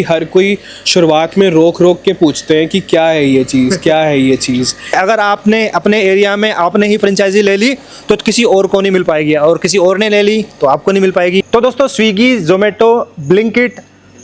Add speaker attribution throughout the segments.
Speaker 1: हर कोई शुरुआत में रोक रोक के पूछते हैं कि क्या है ये चीज़, क्या है ये चीज़।
Speaker 2: अगर आपने अपने एरिया में आपने ही फ्रेंचाइजी ले ली तो किसी और को नहीं मिल पाएगी, और किसी और ने ले ली तो आपको नहीं मिल पाएगी। तो दोस्तों, Swiggy, Zomato, Blinkit,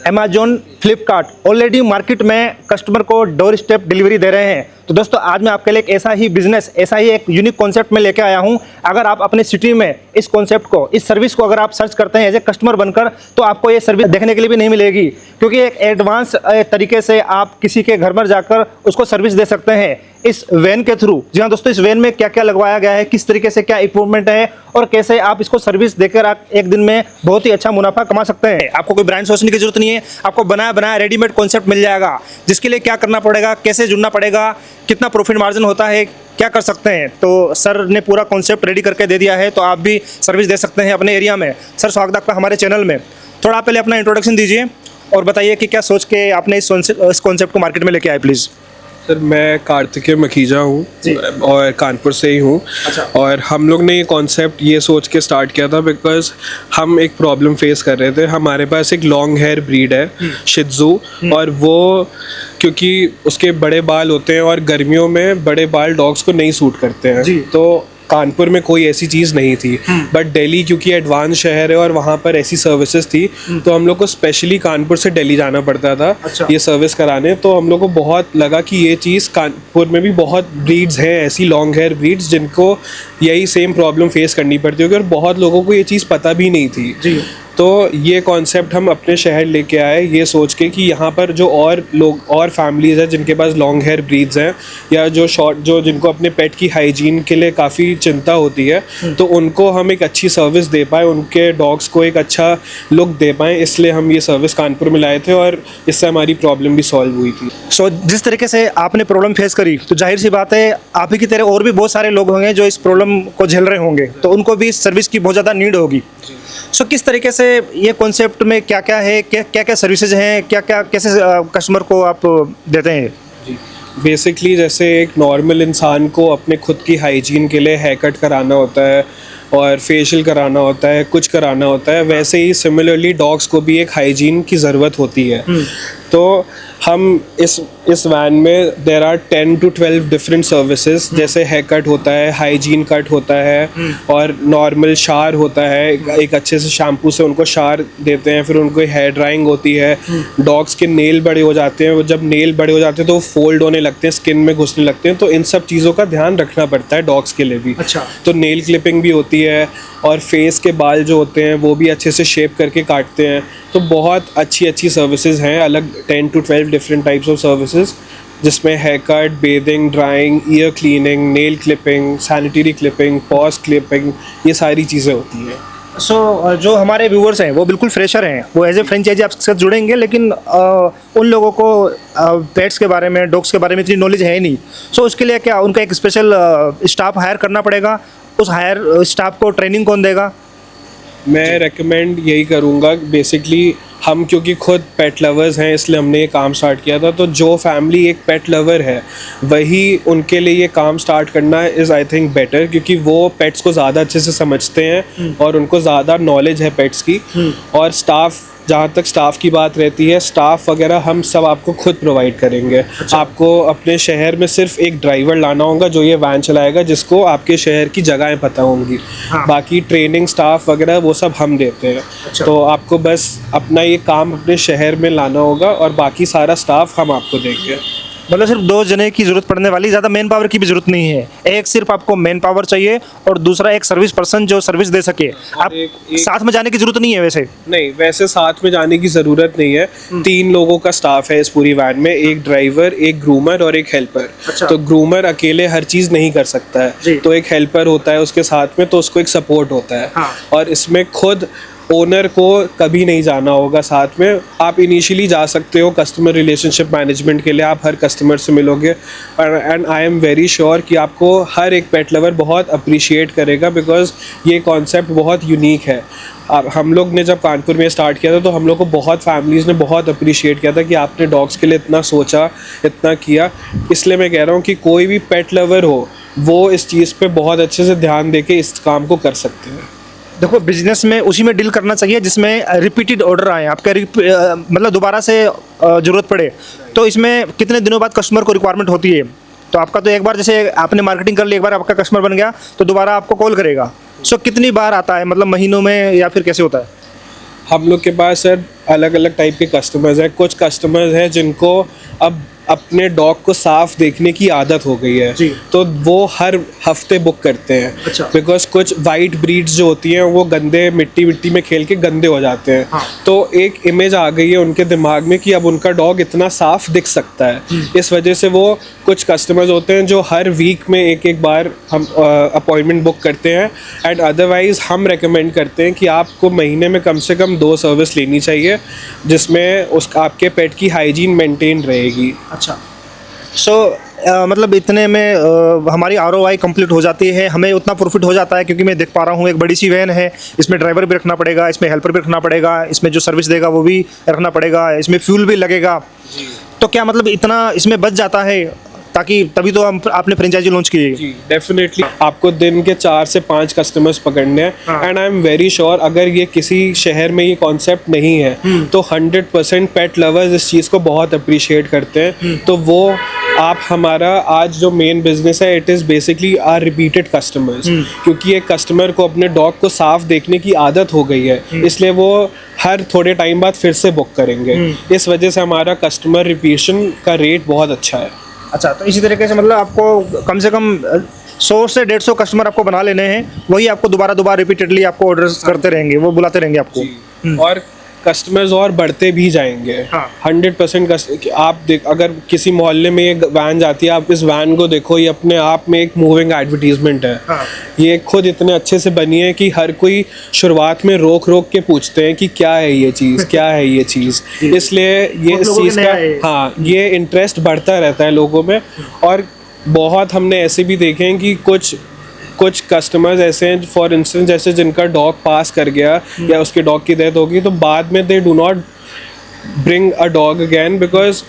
Speaker 2: Amazon, Flipkart already market में कस्टमर को डोर स्टेप डिलीवरी दे रहे हैं। तो दोस्तों, आज मैं आपके लिए एक ऐसा ही बिजनेस, ऐसा ही एक यूनिक कॉन्सेप्ट में लेके आया हूं। अगर आप अपने सिटी में इस कॉन्सेप्ट को, इस सर्विस को अगर आप सर्च करते हैं एज ए कस्टमर बनकर, तो आपको ये सर्विस देखने के लिए भी नहीं मिलेगी, क्योंकि एक एडवांस तरीके से आप किसी के घर पर जाकर उसको सर्विस दे सकते हैं इस वैन के थ्रू। जी हाँ दोस्तों, इस वैन में क्या क्या लगवाया गया है, किस तरीके से क्या इक्विपमेंट है और कैसे आप इसको सर्विस देकर आप एक दिन में बहुत ही अच्छा मुनाफा कमा सकते हैं। आपको कोई ब्रांड सोचने की जरूरत नहीं है, आपको बनाया बनाया रेडीमेड कॉन्सेप्ट मिल जाएगा, जिसके लिए क्या करना पड़ेगा, कैसे जुड़ना पड़ेगा, कितना प्रॉफिट मार्जिन होता है, क्या कर सकते हैं। तो सर ने पूरा कॉन्सेप्ट रेडी करके दे दिया है, तो आप भी सर्विस दे सकते हैं अपने एरिया में। सर, स्वागत है आपका हमारे चैनल में। थोड़ा आप पहले अपना इंट्रोडक्शन दीजिए और बताइए कि क्या सोच के आपने इस कॉन्सेप्ट को मार्केट में लेके आए, प्लीज़।
Speaker 1: सर, मैं कार्तिकेय मखीजा हूँ और कानपुर से ही हूँ।
Speaker 2: अच्छा।
Speaker 1: और हम लोग ने ये कॉन्सेप्ट ये सोच के स्टार्ट किया था बिकॉज हम एक प्रॉब्लम फेस कर रहे थे। हमारे पास एक लॉन्ग हेयर ब्रीड है, शित्ज़ू, और वो क्योंकि उसके बड़े बाल होते हैं और गर्मियों में बड़े बाल डॉग्स को नहीं सूट करते हैं, तो कानपुर में कोई ऐसी चीज़ नहीं थी। बट दिल्ली क्योंकि एडवांस शहर है और वहाँ पर ऐसी सर्विसेज थी, तो हम लोग को स्पेशली कानपुर से दिल्ली जाना पड़ता था।
Speaker 2: अच्छा।
Speaker 1: ये सर्विस कराने। तो हम लोग को बहुत लगा कि ये चीज़ कानपुर में भी बहुत ब्रीड्स हैं, ऐसी लॉन्ग हेयर ब्रीड्स जिनको यही सेम प्रॉब्लम फेस करनी पड़ती होगी, और बहुत लोगों को ये चीज़ पता भी नहीं थी।
Speaker 2: जी।
Speaker 1: तो ये कॉन्सेप्ट हम अपने शहर लेके आए, ये सोच के कि यहाँ पर जो और लोग और फैमिलीज़ हैं जिनके पास लॉन्ग हेयर ब्रीड्स हैं, या जो जिनको अपने पेट की हाइजीन के लिए काफ़ी चिंता होती है, तो उनको हम एक अच्छी सर्विस दे पाए, उनके डॉग्स को एक अच्छा लुक दे पाएँ, इसलिए हम ये सर्विस कानपुर में लाए थे और इससे हमारी प्रॉब्लम भी सॉल्व हुई थी।
Speaker 2: सो जिस तरीके से आपने प्रॉब्लम फेस करी, तो जाहिर सी बात है आप ही की तरह और भी बहुत सारे लोग होंगे जो इस प्रॉब्लम को झेल रहे होंगे, तो उनको भी इस सर्विस की बहुत ज़्यादा नीड होगी। सो किस तरीके से ये कॉन्सेप्ट में क्या क्या है, क्या क्या सर्विसेज हैं, क्या क्या कैसे कस्टमर को आप देते हैं?
Speaker 1: बेसिकली जैसे एक नॉर्मल इंसान को अपने खुद की हाइजीन के लिए हेयर कट कराना होता है और फेशियल कराना होता है, कुछ कराना होता है, वैसे ही सिमिलरली डॉग्स को भी एक हाइजीन की ज़रूरत होती है। तो हम इस वैन में there are 10 to 12 different services, जैसे हेयर कट होता है, हाइजीन कट होता है, और नॉर्मल शार होता है, एक अच्छे से शैम्पू से उनको शार देते हैं, फिर उनको हेयर ड्राइंग होती है। डॉग्स के नेल बड़े हो जाते हैं, वो जब नेल बड़े हो जाते हैं तो वो फोल्ड होने लगते हैं, स्किन में घुसने लगते हैं, तो इन सब चीज़ों का ध्यान रखना पड़ता है डॉग्स के लिए भी।
Speaker 2: अच्छा।
Speaker 1: तो नेल क्लिपिंग भी होती है, और फेस के बाल जो होते हैं वो भी अच्छे से शेप करके काटते हैं। तो बहुत अच्छी सर्विसेज हैं, अलग 10 to 12 different types of services, जिसमें hair cut, bathing, drying, ear cleaning, nail clipping, sanitary clipping, paw clipping, ये सारी चीज़ें होती हैं।
Speaker 2: सो जो हमारे व्यूवर्स हैं वो बिल्कुल फ्रेशर हैं, वो एज ए फ्रेंचाइजी आपके साथ जुड़ेंगे, लेकिन उन लोगों को पेट्स के बारे में, डॉग्स के बारे में इतनी नॉलेज है ही नहीं। सो उसके लिए क्या उनका एक स्पेशल स्टाफ हायर करना पड़ेगा? उस हायर स्टाफ को ट्रेनिंग कौन देगा?
Speaker 1: मैं रेकमेंड यही करूँगा, बेसिकली हम क्योंकि खुद पेट लवर्स हैं इसलिए हमने ये काम स्टार्ट किया था। तो जो फैमिली एक पेट लवर है वही उनके लिए ये काम स्टार्ट करना इज़ आई थिंक बेटर, क्योंकि वो पेट्स को ज़्यादा अच्छे से समझते हैं और उनको ज़्यादा नॉलेज है पेट्स की। और स्टाफ, जहाँ तक स्टाफ की बात रहती है, स्टाफ वगैरह हम सब आपको खुद प्रोवाइड करेंगे। अच्छा। आपको अपने शहर में सिर्फ एक ड्राइवर लाना होगा जो ये वैन चलाएगा, जिसको आपके शहर की जगहें पता होंगी। हाँ। बाकी ट्रेनिंग स्टाफ वगैरह वो सब हम देते हैं। अच्छा। तो आपको बस अपना ये काम अपने शहर में लाना होगा और बाकी सारा स्टाफ हम आपको देंगे।
Speaker 2: मतलब सिर्फ 2 जने की जरूरत पड़ने वाली, ज़्यादा मैन पावर की भी जरूरत नहीं है। एक सिर्फ आपको मैन पावर चाहिए और दूसरा एक सर्विस पर्सन जो सर्विस दे सके। आप साथ में जाने की जरूरत नहीं है। वैसे
Speaker 1: साथ में जाने की ज़रूरत नहीं है। 3 लोगों का स्टाफ है इस पूरी वैन में, एक ड्राइवर, एक ग्रूमर और एक हेल्पर। अच्छा। तो ग्रूमर अकेले हर चीज़ नहीं कर सकता है, तो एक हेल्पर होता है उसके साथ में, तो उसको एक सपोर्ट होता है। हाँ। और इसमें खुद ओनर को कभी नहीं जाना होगा साथ में। आप इनिशियली जा सकते हो कस्टमर रिलेशनशिप मैनेजमेंट के लिए, आप हर कस्टमर से मिलोगे, and I am very sure कि आपको हर एक पेट लवर बहुत अप्रिशिएट करेगा, बिकॉज ये कॉन्सेप्ट बहुत यूनिक है। हम लोग ने जब कानपुर में स्टार्ट किया था तो हम लोग को बहुत फैमिलीज़ ने बहुत अप्रिशिएट किया था कि आपने डॉग्स के लिए इतना सोचा, इतना किया। इसलिए मैं कह रहा हूँ कि कोई भी पेट लवर हो वो इस चीज़ पे बहुत अच्छे से ध्यान देके इस काम को कर सकते हैं।
Speaker 2: देखो बिजनेस में उसी में डील करना चाहिए जिसमें रिपीटेड ऑर्डर आए आपके मतलब दोबारा से ज़रूरत पड़े। तो इसमें कितने दिनों बाद कस्टमर को रिक्वायरमेंट होती है, तो आपका तो एक बार जैसे आपने मार्केटिंग कर ली, एक बार आपका कस्टमर बन गया तो दोबारा आपको कॉल करेगा। सो कितनी बार आता है, मतलब महीनों में या फिर कैसे होता है?
Speaker 1: हम लोग के पास सर अलग अलग टाइप के कस्टमर्स हैं। कुछ कस्टमर्स हैं जिनको अब अपने डॉग को साफ देखने की आदत हो गई है,
Speaker 2: जी।
Speaker 1: तो वो हर हफ्ते बुक करते हैं।
Speaker 2: अच्छा।
Speaker 1: बिकॉज कुछ वाइट ब्रीड्स जो होती हैं वो गंदे मिट्टी में खेल के गंदे हो जाते हैं।
Speaker 2: हाँ।
Speaker 1: तो एक इमेज आ गई है उनके दिमाग में कि अब उनका डॉग इतना साफ दिख सकता है। इस वजह से वो कुछ कस्टमर्स होते हैं जो हर वीक में एक बार हम अपॉइंटमेंट बुक करते हैं। एंड अदरवाइज हम रेकमेंड करते हैं कि आपको महीने में कम से कम 2 सर्विस लेनी चाहिए, जिसमें उस आपके पेट की हाइजीन मेंटेन रहेगी।
Speaker 2: अच्छा। सो मतलब इतने में हमारी ROI कंप्लीट हो जाती है, हमें उतना प्रॉफिट हो जाता है, क्योंकि मैं देख पा रहा हूँ एक बड़ी सी वैन है, इसमें ड्राइवर भी रखना पड़ेगा, इसमें हेल्पर भी रखना पड़ेगा, इसमें जो सर्विस देगा वो भी रखना पड़ेगा, इसमें फ्यूल भी लगेगा। तो क्या मतलब इतना इसमें बच जाता है, ताकि तभी तो हम आपने फ्रेंचाइजी लॉन्च की है।
Speaker 1: जी डेफिनेटली आपको दिन के 4 से 5 कस्टमर्स पकड़ने हैं।
Speaker 2: हाँ।
Speaker 1: And I am very sure अगर ये किसी शहर में ये कॉन्सेप्ट नहीं है तो 100% पेट लवर्स इस चीज़ को बहुत अप्रिशिएट करते हैं। तो वो आप हमारा आज जो मेन बिजनेस है it is basically our repeated customers, क्योंकि एक कस्टमर को अपने डॉग को साफ देखने की आदत हो गई है, इसलिए वो हर थोड़े टाइम बाद फिर से बुक करेंगे। इस वजह से हमारा कस्टमर रिपीशन का रेट बहुत अच्छा है।
Speaker 2: अच्छा, तो इसी तरीके से मतलब आपको कम से कम 100 से 150 कस्टमर आपको बना लेने हैं, वही आपको दोबारा रिपीटेडली आपको ऑर्डर्स करते रहेंगे, वो बुलाते रहेंगे आपको।
Speaker 1: और कस्टमर्स और बढ़ते भी जाएंगे।
Speaker 2: हाँ।
Speaker 1: 100% आप देख, अगर किसी मोहल्ले में एक वैन जाती है, आप इस वैन को देखो, ये अपने आप में एक मूविंग एडवर्टीजमेंट है।
Speaker 2: हाँ।
Speaker 1: ये खुद इतने अच्छे से बनी है कि हर कोई शुरुआत में रोक रोक के पूछते हैं कि क्या है ये चीज़, क्या है ये चीज़। इसलिए ये
Speaker 2: बहुत
Speaker 1: इस
Speaker 2: लोगों
Speaker 1: चीज़
Speaker 2: के
Speaker 1: का
Speaker 2: नया है।
Speaker 1: हाँ ये इंटरेस्ट बढ़ता रहता है लोगों में। और बहुत हमने ऐसे भी देखे हैं कि कुछ कस्टमर्स ऐसे हैं फॉर इंस्टेंस जैसे जिनका डॉग पास कर गया या उसके डॉग की डेथ होगी, तो बाद में they do not bring a dog again, because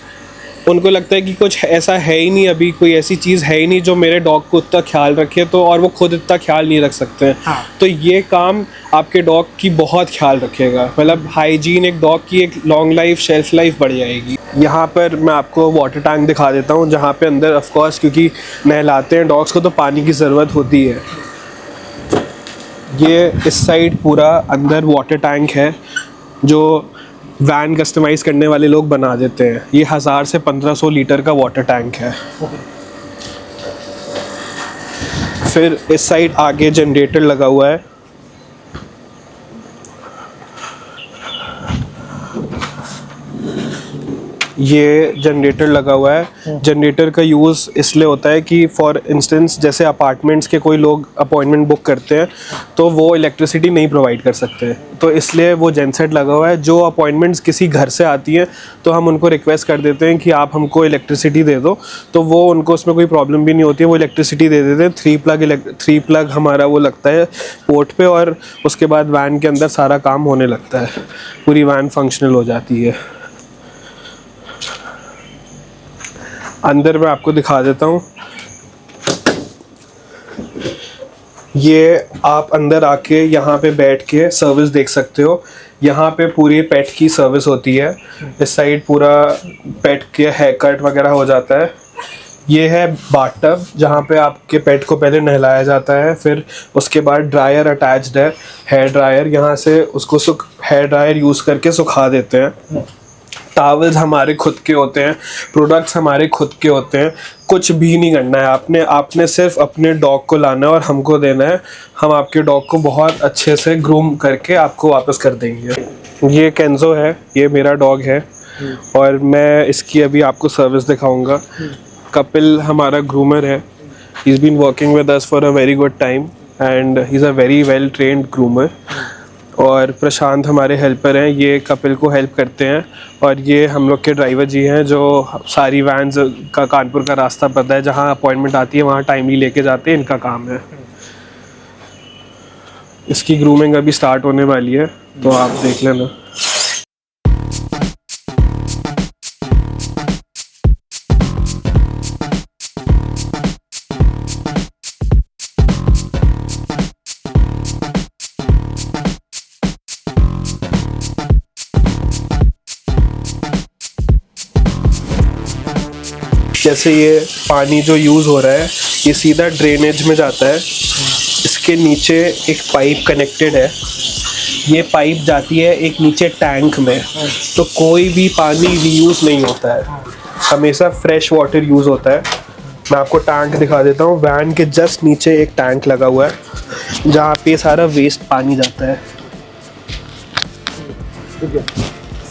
Speaker 1: उनको लगता है कि कुछ ऐसा है ही नहीं, अभी कोई ऐसी चीज़ है ही नहीं जो मेरे डॉग को उतना ख्याल रखे, तो और वो खुद इतना ख्याल नहीं रख सकते हैं।
Speaker 2: हाँ।
Speaker 1: तो ये काम आपके डॉग की बहुत ख्याल रखेगा, मतलब हाइजीन एक डॉग की एक लॉन्ग लाइफ शेल्फ लाइफ बढ़ जाएगी। यहाँ पर मैं आपको वाटर टैंक दिखा देता हूँ, जहाँ पे अंदर ऑफ कोर्स क्योंकि नहलाते हैं डॉग्स को तो पानी की ज़रूरत होती है। ये इस साइड पूरा अंदर वाटर टैंक है जो वैन कस्टमाइज़ करने वाले लोग बना देते हैं। ये 1000 से 1500 लीटर का वाटर टैंक है। फिर इस साइड आगे जनरेटर लगा हुआ है। ये जनरेटर लगा हुआ है। जनरेटर का यूज़ इसलिए होता है कि फॉर इंस्टेंस जैसे अपार्टमेंट्स के कोई लोग अपॉइंटमेंट बुक करते हैं तो वो इलेक्ट्रिसिटी नहीं प्रोवाइड कर सकते, तो इसलिए वो जनसेट लगा हुआ है। जो अपॉइंटमेंट्स किसी घर से आती हैं तो हम उनको रिक्वेस्ट कर देते हैं कि आप हमको इलेक्ट्रिसिटी दे दो, तो वो उनको उसमें कोई प्रॉब्लम भी नहीं होती है, वो इलेक्ट्रिसिटी दे देते हैं। 3 प्लग हमारा वो लगता है पोर्ट पे, और उसके बाद वैन के अंदर सारा काम होने लगता है, पूरी वैन फंक्शनल हो जाती है। अंदर मैं आपको दिखा देता हूँ। ये आप अंदर आके यहाँ पे बैठ के सर्विस देख सकते हो। यहाँ पे पूरी पेट की सर्विस होती है। इस साइड पूरा पेट के हेयर कट वगैरह हो जाता है। ये है बाथटब जहाँ पे आपके पेट को पहले नहलाया जाता है, फिर उसके बाद ड्रायर अटैच्ड है, हेयर ड्रायर। यहाँ से उसको हेयर ड्रायर यूज़ करके सुखा देते हैं। टावल्स हमारे खुद के होते हैं, प्रोडक्ट्स हमारे खुद के होते हैं। कुछ भी नहीं करना है आपने सिर्फ अपने डॉग को लाना है और हमको देना है। हम आपके डॉग को बहुत अच्छे से ग्रूम करके आपको वापस कर देंगे। ये केंजो है, ये मेरा डॉग है और मैं इसकी अभी आपको सर्विस दिखाऊंगा। कपिल हमारा ग्रूमर है। He is been working with us for a very good time and he is a very well trained groomer. और प्रशांत हमारे हेल्पर हैं, ये कपिल को हेल्प करते हैं। और ये हम लोग के ड्राइवर जी हैं जो सारी वैन्स का कानपुर का रास्ता पता है, जहाँ अपॉइंटमेंट आती है वहाँ टाइमली लेके जाते हैं, इनका काम है। इसकी ग्रूमिंग अभी स्टार्ट होने वाली है, तो आप देख लेना। जैसे ये पानी जो यूज़ हो रहा है ये सीधा ड्रेनेज में जाता है। इसके नीचे एक पाइप कनेक्टेड है, ये पाइप जाती है एक नीचे टैंक में। तो कोई भी पानी रीयूज़ नहीं होता है, हमेशा फ्रेश वाटर यूज़ होता है। मैं आपको टैंक दिखा देता हूँ। वैन के जस्ट नीचे एक टैंक लगा हुआ है जहाँ पे सारा वेस्ट पानी जाता है।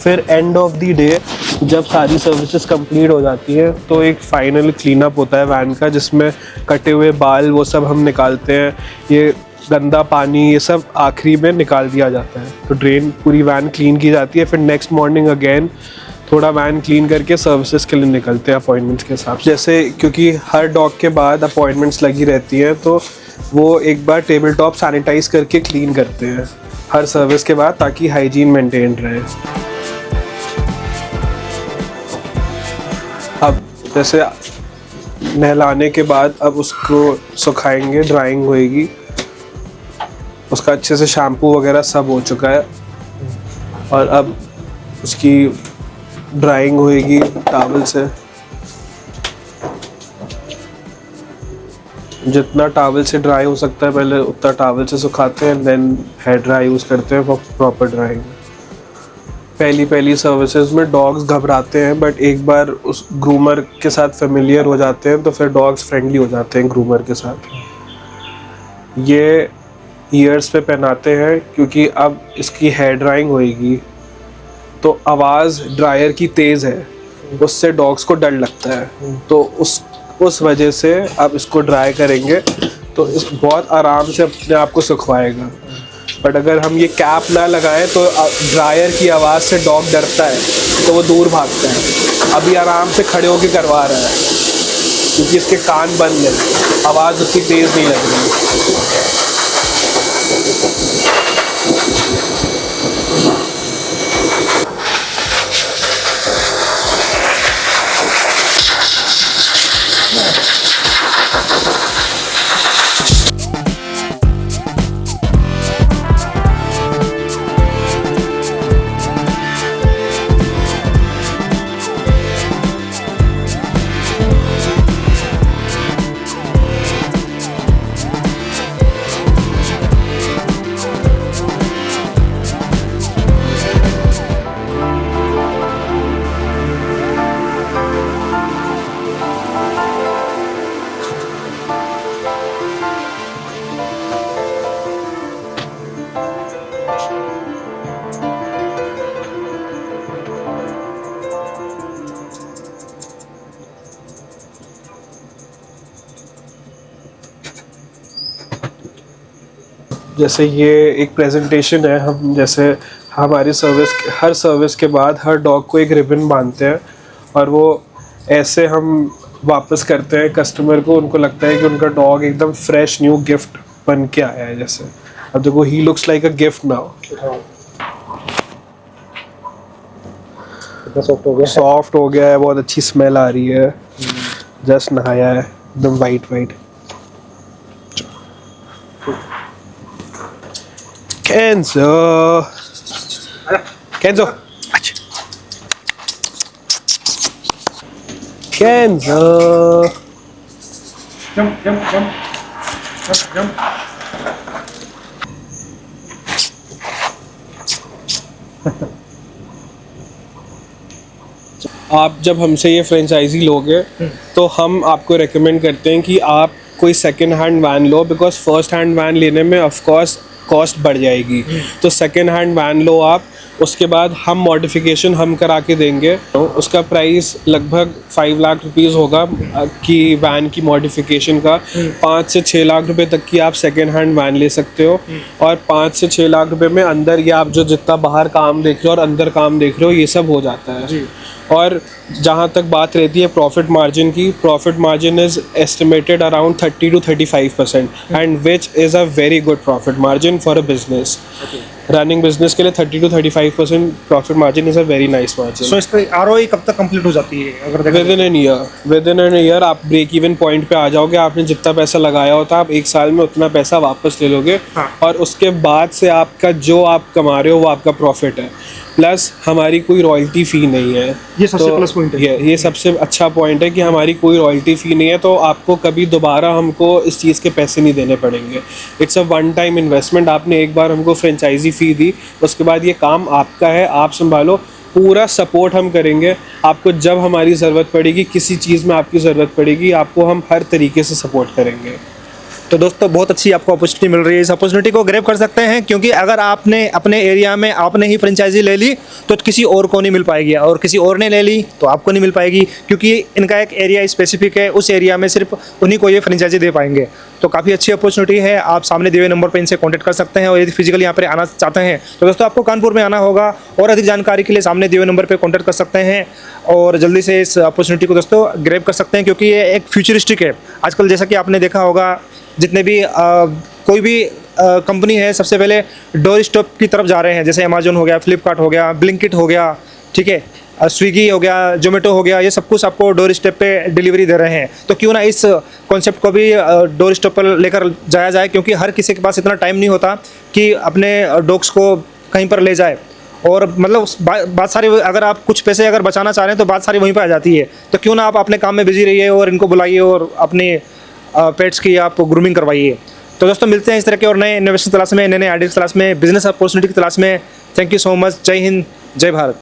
Speaker 1: फिर एंड ऑफ द डे जब सारी सर्विसेज कंप्लीट हो जाती है तो एक फाइनल क्लीन अप होता है वैन का, जिसमें कटे हुए बाल वो सब हम निकालते हैं। ये गंदा पानी ये सब आखिरी में निकाल दिया जाता है। तो ड्रेन पूरी वैन क्लीन की जाती है। फिर नेक्स्ट मॉर्निंग अगेन थोड़ा वैन क्लीन करके सर्विसेज के लिए निकलते हैं अपॉइंटमेंट्स के हिसाब से। जैसे क्योंकि हर डॉग के बाद अपॉइंटमेंट्स लगी रहती हैं तो वो एक बार टेबल टॉप सैनिटाइज करके क्लीन करते हैं हर सर्विस के बाद, ताकि हाइजीन मेंटेन रहे। अब जैसे नहलाने के बाद अब उसको सुखाएंगे, ड्राइंग होएगी, उसका अच्छे से शैम्पू वगैरह सब हो चुका है और अब उसकी ड्राइंग होएगी टॉवल से। जितना टॉवल से ड्राई हो सकता है पहले उतना टॉवल से सुखाते हैं, देन हेयर ड्राई यूज़ करते हैं फॉर प्रॉपर ड्राइंग। पहली सर्विसेज में डॉग्स घबराते हैं, बट एक बार उस ग्रूमर के साथ फेमिलियर हो जाते हैं तो फिर डॉग्स फ्रेंडली हो जाते हैं ग्रूमर के साथ। ये ईयर्स पे पहनाते हैं क्योंकि अब इसकी हेयर ड्राइंग होएगी तो आवाज़ ड्रायर की तेज़ है, उससे डॉग्स को डर लगता है। तो उस वजह से अब इसको ड्राई करेंगे तो इस बहुत आराम से अपने आप को सुखवाएगा। बट अगर हम ये कैप ना लगाएं तो ड्रायर की आवाज़ से डॉग डरता है तो वो दूर भागता है। अभी आराम से खड़े होकर करवा रहा है क्योंकि इसके कान बंद हैं, आवाज़ उतनी तेज़ नहीं लग रही। जैसे ये एक प्रेजेंटेशन है, हम जैसे हमारी हर सर्विस के बाद हर डॉग को एक रिबन बांधते हैं और वो ऐसे हम वापस करते हैं कस्टमर को। उनको लगता है कि उनका डॉग एकदम फ्रेश न्यू गिफ्ट बन के आया है। जैसे अब देखो, he looks like a gift now. Soft हो गया है, बहुत अच्छी स्मेल आ रही है। जस्ट नहाया है, एकदम वाइट। Kenzo.
Speaker 2: Jump.
Speaker 1: आप जब हमसे ये फ्रेंचाइजी लोगे तो हम आपको रेकमेंड करते हैं कि आप कोई सेकेंड हैंड वैन लो, बिकॉज फर्स्ट हैंड वैन लेने में ऑफ कोर्स कॉस्ट बढ़ जाएगी। तो सेकेंड हैंड वैन लो आप, उसके बाद हम मॉडिफिकेशन हम करा के देंगे। तो उसका प्राइस लगभग 5 लाख रुपीज़ होगा कि वैन की मॉडिफिकेशन का। 5 से 6 लाख रुपए तक की आप सेकेंड हैंड वैन ले सकते हो। और 5 से 6 लाख रुपए में अंदर ये आप जो जितना बाहर काम देख रहे हो और अंदर काम देख रहे हो ये सब हो जाता है। और जहाँ तक बात रहती है प्रॉफिट मार्जिन की, profit margin is estimated around 30 to 35% and which is a very good profit margin for a business. Running business के लिए 30 to 35% profit margin is a very nice margin.
Speaker 2: So इसका ROI कब तक complete हो जाती है? अगर
Speaker 1: विद इन एन ईयर आप ब्रेक इवन पॉइंट पे आ जाओगे। आपने जितना पैसा लगाया होता आप 1 साल में उतना पैसा वापस ले लोगे। और उसके बाद से आपका जो आप कमा रहे हो वो आपका प्रॉफिट है, प्लस हमारी कोई रॉयल्टी फ़ी नहीं है।
Speaker 2: ये सबसे प्लस पॉइंट है।
Speaker 1: ये सबसे अच्छा पॉइंट है कि हमारी कोई रॉयल्टी फ़ी नहीं है, तो आपको कभी दोबारा हमको इस चीज़ के पैसे नहीं देने पड़ेंगे। It's a one time investment. आपने एक बार हमको फ्रेंचाइजी फ़ी दी, उसके बाद ये काम आपका है, आप संभालो। पूरा सपोर्ट हम करेंगे आपको, जब हमारी ज़रूरत पड़ेगी, किसी चीज़ में आपकी ज़रूरत पड़ेगी, आपको हम हर तरीके से सपोर्ट करेंगे।
Speaker 2: तो दोस्तों बहुत अच्छी आपको अपॉर्चुनिटी मिल रही है, इस अपॉर्चुनिटी को ग्रैब कर सकते हैं, क्योंकि अगर आपने अपने एरिया में आपने ही फ्रेंचाइजी ले ली तो किसी और को नहीं मिल पाएगी, और किसी और ने ले ली तो आपको नहीं मिल पाएगी, क्योंकि इनका एक एरिया स्पेसिफिक है, उस एरिया में सिर्फ उन्हीं को ये फ्रेंचाइजी दे पाएंगे। तो काफ़ी अच्छी अपॉर्चुनिटी है, आप सामने दिए हुए नंबर पर इनसे कॉन्टैक्ट कर सकते हैं, और यदि फिजिकली यहाँ पर आना चाहते हैं तो दोस्तों आपको कानपुर में आना होगा, और अधिक जानकारी के लिए सामने दिए हुए नंबर पर कॉन्टैक्ट कर सकते हैं, और जल्दी से इस अपॉर्चुनिटी को दोस्तों ग्रैब कर सकते हैं, क्योंकि ये एक फ्यूचरिस्टिक है। आजकल जैसा कि आपने देखा होगा, जितने भी कोई भी कंपनी है सबसे पहले डोर स्टॉप की तरफ जा रहे हैं, जैसे अमेजोन हो गया, फ्लिपकार्ट हो गया, ब्लिंकिट हो गया, ठीक है, स्विगी हो गया, जोमेटो हो गया, ये सब कुछ आपको डोर स्टेप पे डिलीवरी दे रहे हैं। तो क्यों ना इस कॉन्सेप्ट को भी डोर स्टॉप पर लेकर जाया जाए, क्योंकि हर किसी के पास इतना टाइम नहीं होता कि अपने डॉग्स को कहीं पर ले जाए, और मतलब बात सारी, अगर आप कुछ पैसे अगर बचाना चाह रहे हैं तो बात सारी वहीं पर आ जाती है। तो क्यों ना आप अपने काम में बिजी रहिए और इनको बुलाइए और अपने पेट्स की आप ग्रूमिंग करवाइए। तो दोस्तों मिलते हैं इस तरह के और नए इनोवेशन तलाश में, नए नए आइडिया की तलाश में, बिजनेस अपॉर्चुनिटी की तलाश में। Thank you so much. जय हिंद, जय भारत।